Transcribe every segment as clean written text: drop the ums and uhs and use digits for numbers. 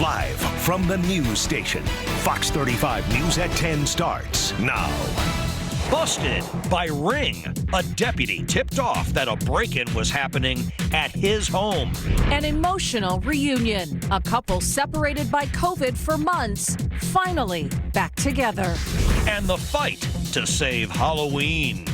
Live from the news station, Fox 35 News at 10 starts now. Busted by Ring. A deputy tipped off that a break-in was happening at his home. An emotional reunion. A couple separated by COVID for months, finally back together. And the fight to save Halloween.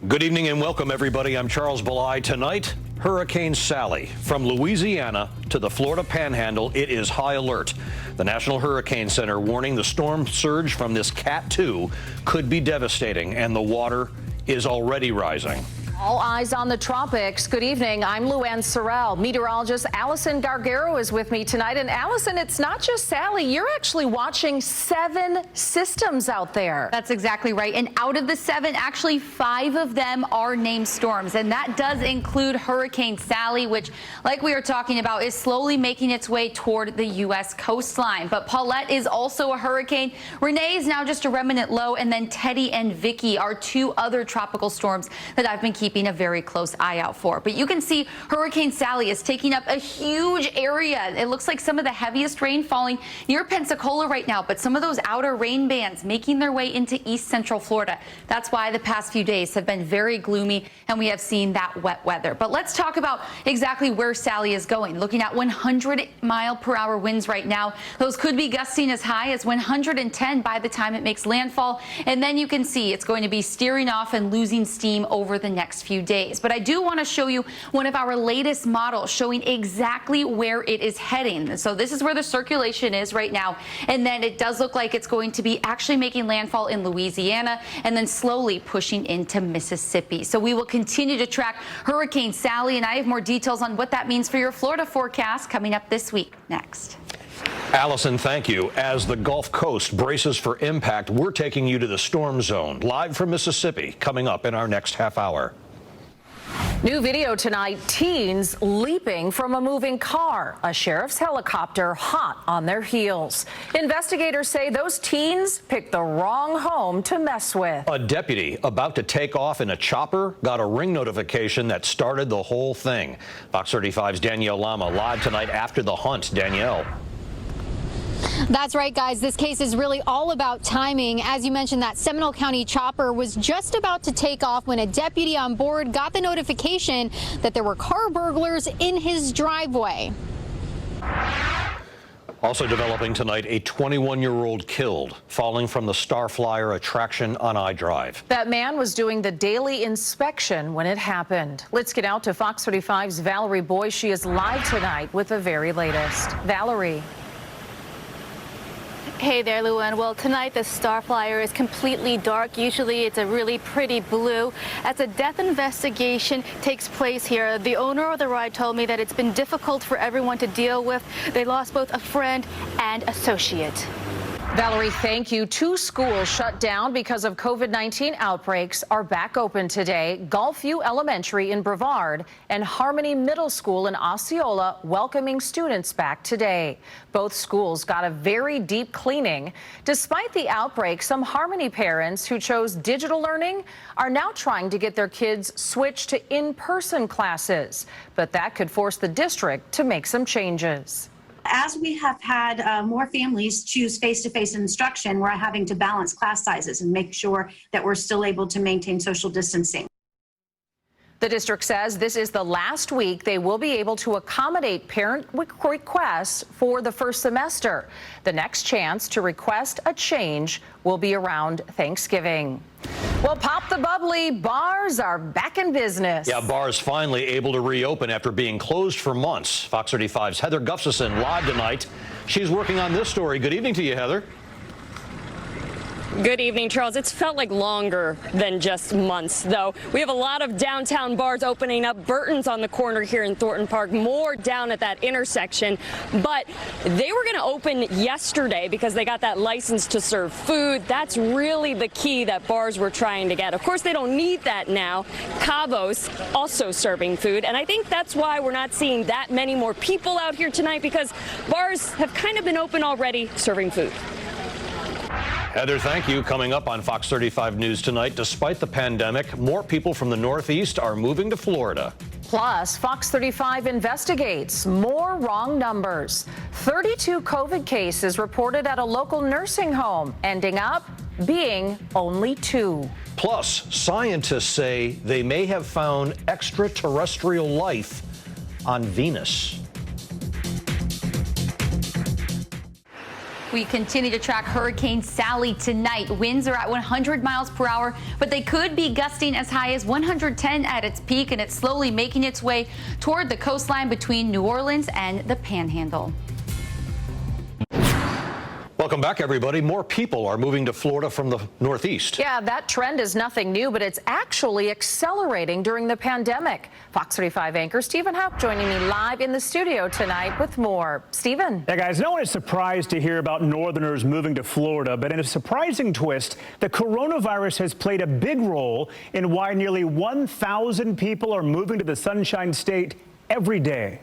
Good evening and welcome, everybody. I'm Charles Belay. Tonight, Hurricane Sally. From Louisiana to the Florida Panhandle, it is high alert. The National Hurricane Center warning the storm surge from this Cat 2 could be devastating, and the water is already rising. All eyes on the tropics. Good evening. I'm Luann Sorrell. Meteorologist Allison Gargaro is with me tonight. And Allison, it's not just Sally. You're actually watching 7 systems out there. That's exactly right. And out of the 7, actually 5 of them are named storms. And that does include Hurricane Sally, which, like we were talking about, is slowly making its way toward the U.S. coastline. But Paulette is also a hurricane. Renee is now just a remnant low. And then Teddy and Vicky are 2 other tropical storms that I've been keeping a very close eye out for. But you can see Hurricane Sally is taking up a huge area. It looks like some of the heaviest rain falling near Pensacola right now, but some of those outer rain bands making their way into east central Florida. That's why the past few days have been very gloomy and we have seen that wet weather. But let's talk about exactly where Sally is going. Looking at 100-mile-per-hour winds right now. Those could be gusting as high as 110 by the time it makes landfall. And then you can see it's going to be steering off and losing steam over the next few days. But I do want to show you one of our latest models showing exactly where it is heading. So this is where the circulation is right now. And then it does look like it's going to be actually making landfall in Louisiana and then slowly pushing into Mississippi. So we will continue to track Hurricane Sally, and I have more details on what that means for your Florida forecast coming up this week. Next. Allison, thank you. As the Gulf Coast braces for impact, we're taking you to the storm zone, live from Mississippi, coming up in our next half hour. New video tonight, teens leaping from a moving car. A sheriff's helicopter hot on their heels. Investigators say those teens picked the wrong home to mess with. A deputy about to take off in a chopper got a ring notification that started the whole thing. Fox 35's Danielle Lama live tonight after the hunt. Danielle. That's right, guys. This case is really all about timing. As you mentioned, that Seminole County chopper was just about to take off when a deputy on board got the notification that there were car burglars in his driveway. Also developing tonight, a 21-year-old killed, falling from the Starflyer attraction on iDrive. That man was doing the daily inspection when it happened. Let's get out to Fox 35's Valerie Boy. She is live tonight with the very latest. Valerie. Hey there, Luann. Well, tonight the Starflyer is completely dark. Usually it's a really pretty blue. As a death investigation takes place here, the owner of the ride told me that it's been difficult for everyone to deal with. They lost both a friend and associate. Valerie, thank you. 2 schools shut down because of COVID-19 outbreaks are back open today. Gulfview Elementary in Brevard and Harmony Middle School in Osceola welcoming students back today. Both schools got a very deep cleaning. Despite the outbreak, some Harmony parents who chose digital learning are now trying to get their kids switched to in-person classes. But that could force the district to make some changes. As we have had more families choose face-to-face instruction, we're having to balance class sizes and make sure that we're still able to maintain social distancing. The district says this is the last week they will be able to accommodate parent requests for the first semester. The next chance to request a change will be around Thanksgiving. Well, pop the bubbly, bars are back in business. Yeah, bars finally able to reopen after being closed for months. Fox 35's Heather Gustafson live tonight. She's working on this story. Good evening to you, Heather. Good evening, Charles. It's felt like longer than just months, though. We have a lot of downtown bars opening up. Burton's on the corner here in Thornton Park, more down at that intersection. But they were going to open yesterday because they got that license to serve food. That's really the key that bars were trying to get. Of course, they don't need that now. Cabo's also serving food, and I think that's why we're not seeing that many more people out here tonight, because bars have kind of been open already serving food. Heather, thank you. Coming up on Fox 35 News tonight, despite the pandemic, more people from the Northeast are moving to Florida. Plus, Fox 35 investigates more wrong numbers. 32 COVID cases reported at a local nursing home, ending up being only 2. Plus, scientists say they may have found extraterrestrial life on Venus. We continue to track Hurricane Sally tonight. Winds are at 100 miles per hour, but they could be gusting as high as 110 at its peak, and it's slowly making its way toward the coastline between New Orleans and the Panhandle. Welcome back, everybody. More people are moving to Florida from the Northeast. Yeah, that trend is nothing new, but it's actually accelerating during the pandemic. Fox 35 anchor Stephen Houck joining me live in the studio tonight with more. Stephen. Yeah, guys, no one is surprised to hear about Northerners moving to Florida, but in a surprising twist, the coronavirus has played a big role in why nearly 1,000 people are moving to the Sunshine State every day.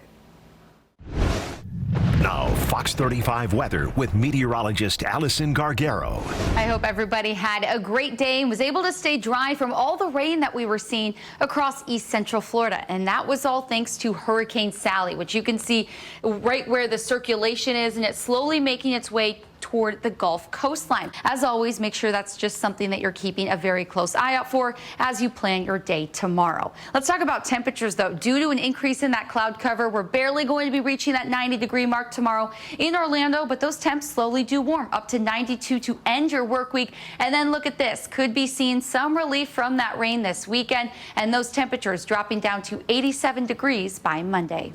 Now, Fox 35 weather with meteorologist Allison Gargaro. I hope everybody had a great day and was able to stay dry from all the rain that we were seeing across East Central Florida. And that was all thanks to Hurricane Sally, which you can see right where the circulation is, and it's slowly making its way toward the Gulf coastline. As always, make sure that's just something that you're keeping a very close eye out for as you plan your day tomorrow. Let's talk about temperatures, though. Due to an increase in that cloud cover, we're barely going to be reaching that 90-degree mark tomorrow in Orlando, but those temps slowly do warm up to 92 to end your work week. And then look at this. Could be seeing some relief from that rain this weekend, and those temperatures dropping down to 87 degrees by Monday.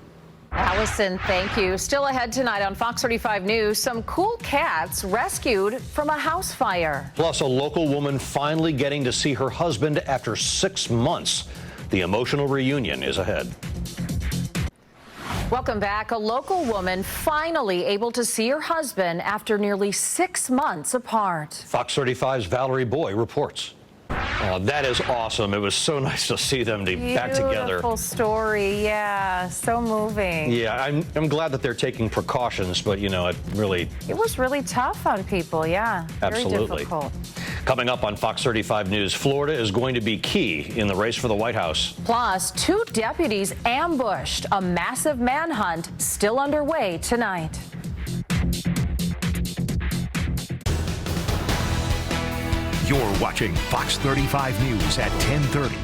Allison, thank you. Still ahead tonight on Fox 35 News, some cool cats rescued from a house fire. Plus, a local woman finally getting to see her husband after 6 months. The emotional reunion is ahead. Welcome back. A local woman finally able to see her husband after nearly 6 months apart. Fox 35's Valerie Boy reports. Oh, that is awesome. It was so nice to see them back together. Beautiful story. Yeah, so moving. Yeah, I'm glad that they're taking precautions, but, you know, it was really tough on people. Yeah, absolutely. Very difficult. Coming up on Fox 35 News, Florida is going to be key in the race for the White House. Plus, 2 deputies ambushed. A massive manhunt still underway tonight. You're watching Fox 35 News at 10:30.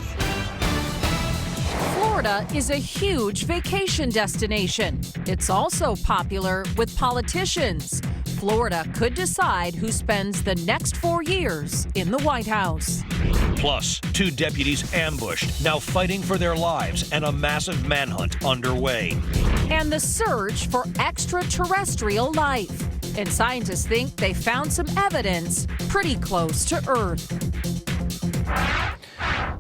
Florida is a huge vacation destination. It's also popular with politicians. Florida could decide who spends the next 4 years in the White House. Plus, 2 deputies ambushed, now fighting for their lives, and a massive manhunt underway. And the search for extraterrestrial life. And scientists think they found some evidence pretty close to Earth.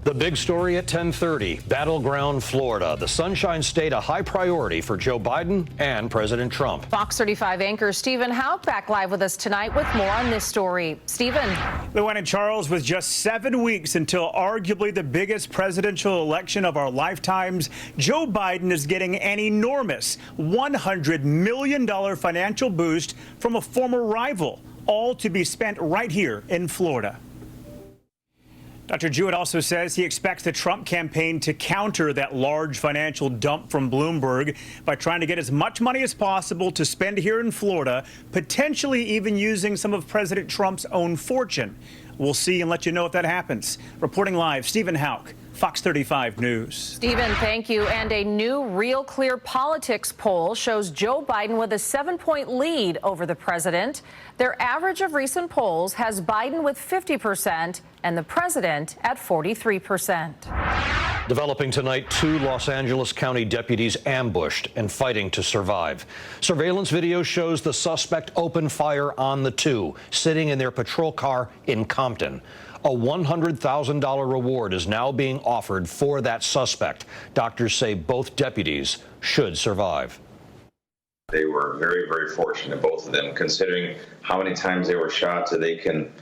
The big story at 10:30, Battleground Florida. The Sunshine State a high priority for Joe Biden and President Trump. Fox 35 anchor Stephen Houck back live with us tonight with more on this story. Stephen. Luann and Charles, with just 7 weeks until arguably the biggest presidential election of our lifetimes, Joe Biden is getting an enormous $100 million financial boost from a former rival, all to be spent right here in Florida. Dr. Jewett also says he expects the Trump campaign to counter that large financial dump from Bloomberg by trying to get as much money as possible to spend here in Florida, potentially even using some of President Trump's own fortune. We'll see and let you know if that happens. Reporting live, Stephen Houck, Fox 35 News. Stephen, thank you. And a new Real Clear Politics poll shows Joe Biden with a 7-point lead over the president. Their average of recent polls has Biden with 50% and the president at 43%. Developing tonight, 2 Los Angeles County deputies ambushed and fighting to survive. Surveillance video shows the suspect opened fire on the 2, sitting in their patrol car in Compton. A $100,000 reward is now being offered for that suspect. Doctors say both deputies should survive. They were very, very fortunate, both of them, considering how many times they were shot, so they can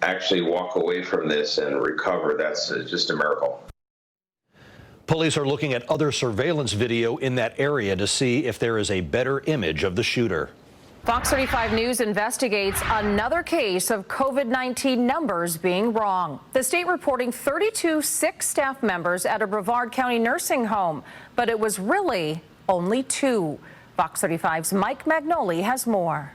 actually walk away from this and recover. That's just a miracle. Police are looking at other surveillance video in that area to see if there is a better image of the shooter. Fox 35 News investigates another case of COVID-19 numbers being wrong. The state reporting 32 sick staff members at a Brevard County nursing home, but it was really only 2. Fox 35's Mike Magnoli has more.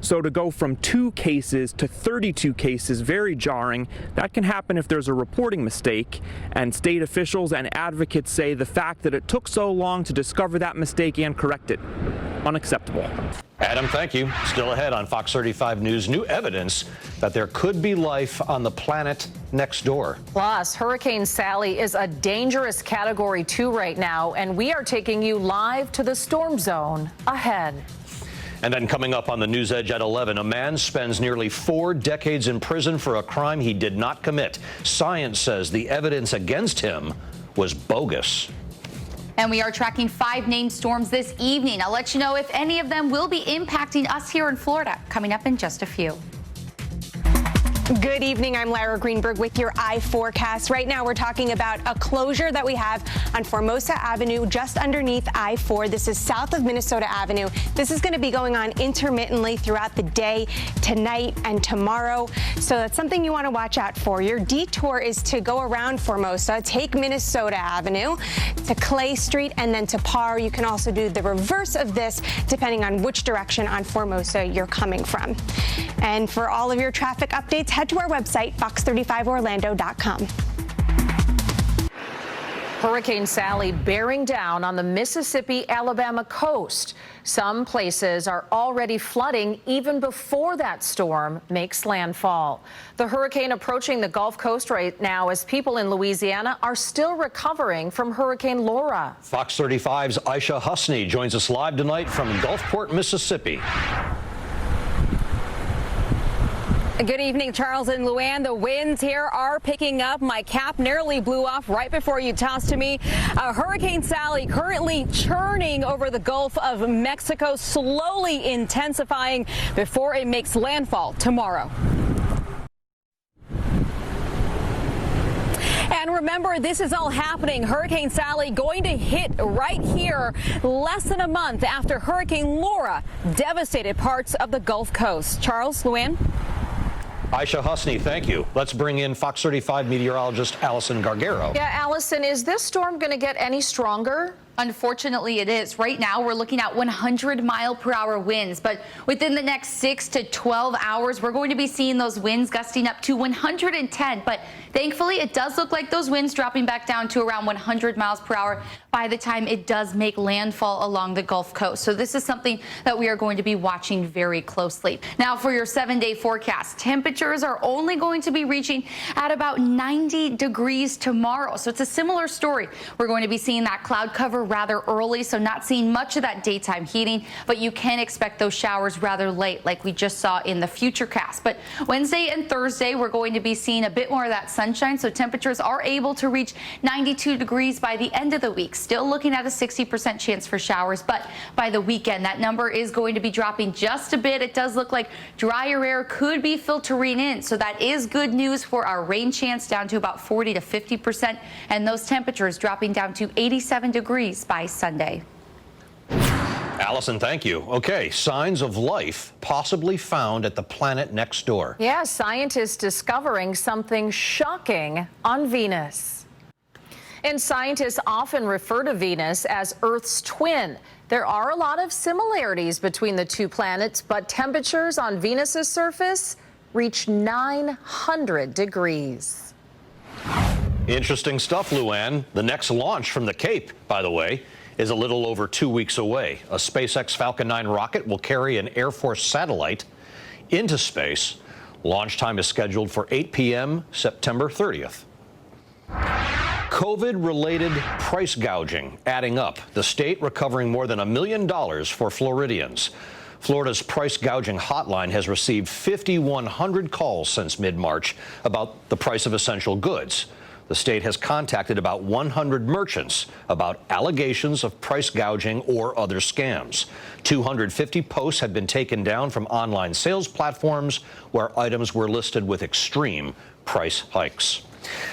So to go from 2 cases to 32 cases, very jarring. That can happen if there's a reporting mistake, and state officials and advocates say the fact that it took so long to discover that mistake and correct it, unacceptable. Adam, thank you. Still ahead on Fox 35 News, new evidence that there could be life on the planet next door. Plus, Hurricane Sally is a dangerous Category 2 right now, and we are taking you live to the storm zone ahead. And then coming up on the News Edge at 11, a man spends nearly 4 decades in prison for a crime he did not commit. Science says the evidence against him was bogus. And we are tracking 5 named storms this evening. I'll let you know if any of them will be impacting us here in Florida, coming up in just a few. Good evening. I'm Lara Greenberg with your I-forecast. Right now, we're talking about a closure that we have on Formosa Avenue, just underneath I-4. This is south of Minnesota Avenue. This is going to be going on intermittently throughout the day, tonight and tomorrow. So that's something you want to watch out for. Your detour is to go around Formosa, take Minnesota Avenue to Clay Street, and then to Parr. You can also do the reverse of this, depending on which direction on Formosa you're coming from. And for all of your traffic updates, head to our website, fox35orlando.com. Hurricane Sally bearing down on the Mississippi-Alabama coast. Some places are already flooding even before that storm makes landfall. The hurricane approaching the Gulf Coast right now as people in Louisiana are still recovering from Hurricane Laura. Fox 35's Aisha Husney joins us live tonight from Gulfport, Mississippi. Good evening, Charles and Luann. The winds here are picking up. My cap nearly blew off right before you tossed to me. Hurricane Sally currently churning over the Gulf of Mexico, slowly intensifying before it makes landfall tomorrow. And remember, this is all happening. Hurricane Sally going to hit right here less than a month after Hurricane Laura devastated parts of the Gulf Coast. Charles, Luann? Aisha Husney, thank you. Let's bring in Fox 35 meteorologist Allison Gargaro. Yeah, Allison, is this storm going to get any stronger? Unfortunately, it is. Right now, we're looking at 100-mile-per-hour winds, but within the next 6 to 12 hours, we're going to be seeing those winds gusting up to 110. But thankfully, it does look like those winds dropping back down to around 100 miles per hour by the time it does make landfall along the Gulf Coast. So this is something that we are going to be watching very closely. Now, for your 7-day forecast, temperatures are only going to be reaching at about 90 degrees tomorrow. So it's a similar story. We're going to be seeing that cloud cover rather early, so not seeing much of that daytime heating, but you can expect those showers rather late like we just saw in the Futurecast. But Wednesday and Thursday, we're going to be seeing a bit more of that sunshine, so temperatures are able to reach 92 degrees by the end of the week. Still looking at a 60% chance for showers, but by the weekend, that number is going to be dropping just a bit. It does look like drier air could be filtering in, so that is good news for our rain chance, down to about 40 to 50%, and those temperatures dropping down to 87 degrees by Sunday. Allison, thank you. Okay, signs of life possibly found at the planet next door. Yeah, scientists discovering something shocking on Venus. And scientists often refer to Venus as Earth's twin. There are a lot of similarities between the two planets, but temperatures on Venus's surface reach 900 degrees. Interesting stuff, Luann. The next launch from the Cape, by the way, is a little over 2 weeks away. A SpaceX Falcon 9 rocket will carry an Air Force satellite into space. Launch time is scheduled for 8 p.m. September 30th. COVID-related price gouging adding up. The state recovering more than $1 million for Floridians. Florida's price gouging hotline has received 5,100 calls since mid-March about the price of essential goods. The state has contacted about 100 merchants about allegations of price gouging or other scams. 250 posts have been taken down from online sales platforms where items were listed with extreme price hikes.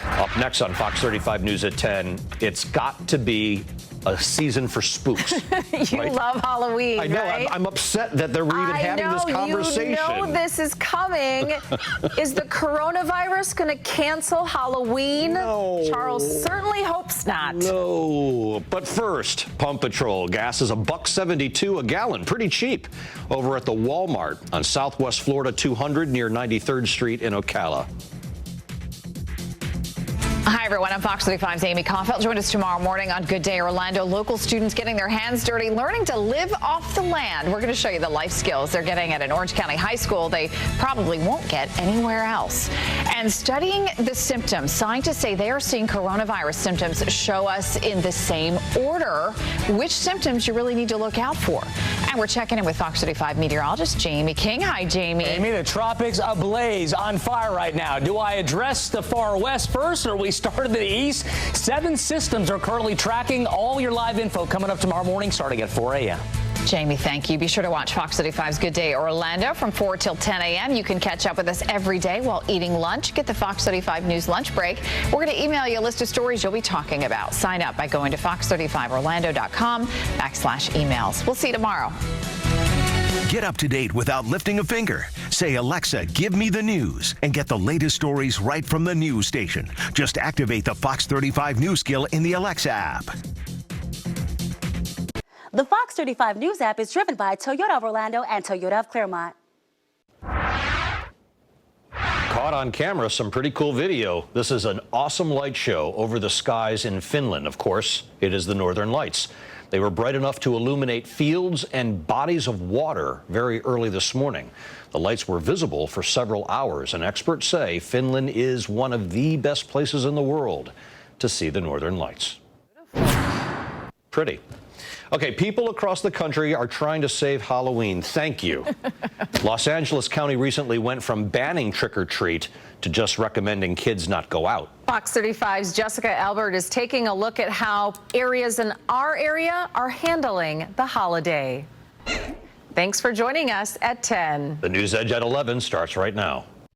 Up next on Fox 35 News at 10, it's got to be a season for spooks. You right? love Halloween, I know. right? I'm upset that they're even having this conversation. You know this is coming. Is the coronavirus going to cancel Halloween? No. Charles certainly hopes not. No. But first, Pump Patrol. Gas is $1.72 a gallon. Pretty cheap over at the Walmart on Southwest Florida 200 near 93rd Street in Ocala. Hi, everyone. I'm Fox 35's Amy Caulfield. Join us tomorrow morning on Good Day Orlando. Local students getting their hands dirty, learning to live off the land. We're going to show you the life skills they're getting at an Orange County high school they probably won't get anywhere else. And studying the symptoms, scientists say they are seeing coronavirus symptoms show us in the same order which symptoms you really need to look out for. And we're checking in with Fox 35 meteorologist Jamie King. Hi, Jamie. Amy, the tropics ablaze, on fire right now. Do I address the far west first, or we start in the east? 7 systems are currently tracking. All your live info coming up tomorrow morning starting at 4 a.m. Jamie, thank you. Be sure to watch Fox 35's Good Day Orlando from 4 till 10 a.m. You can catch up with us every day while eating lunch. Get the Fox 35 News lunch break. We're going to email you a list of stories you'll be talking about. Sign up by going to fox35orlando.com/emails. We'll see you tomorrow. Get up to date without lifting a finger. Say, Alexa, give me the news, and get the latest stories right from the news station. Just activate the Fox 35 News skill in the Alexa app. The Fox 35 News app is driven by Toyota of Orlando and Toyota of Claremont. Caught on camera, some pretty cool video. This is an awesome light show over the skies in Finland. Of course, it is the Northern Lights. They were bright enough to illuminate fields and bodies of water very early this morning. The lights were visible for several hours, and experts say Finland is one of the best places in the world to see the Northern Lights. Pretty. Okay, people across the country are trying to save Halloween. Thank you. Los Angeles County recently went from banning trick-or-treat to just recommending kids not go out. Fox 35's Jessica Albert is taking a look at how areas in our area are handling the holiday. Thanks for joining us at 10. The News Edge at 11 starts right now.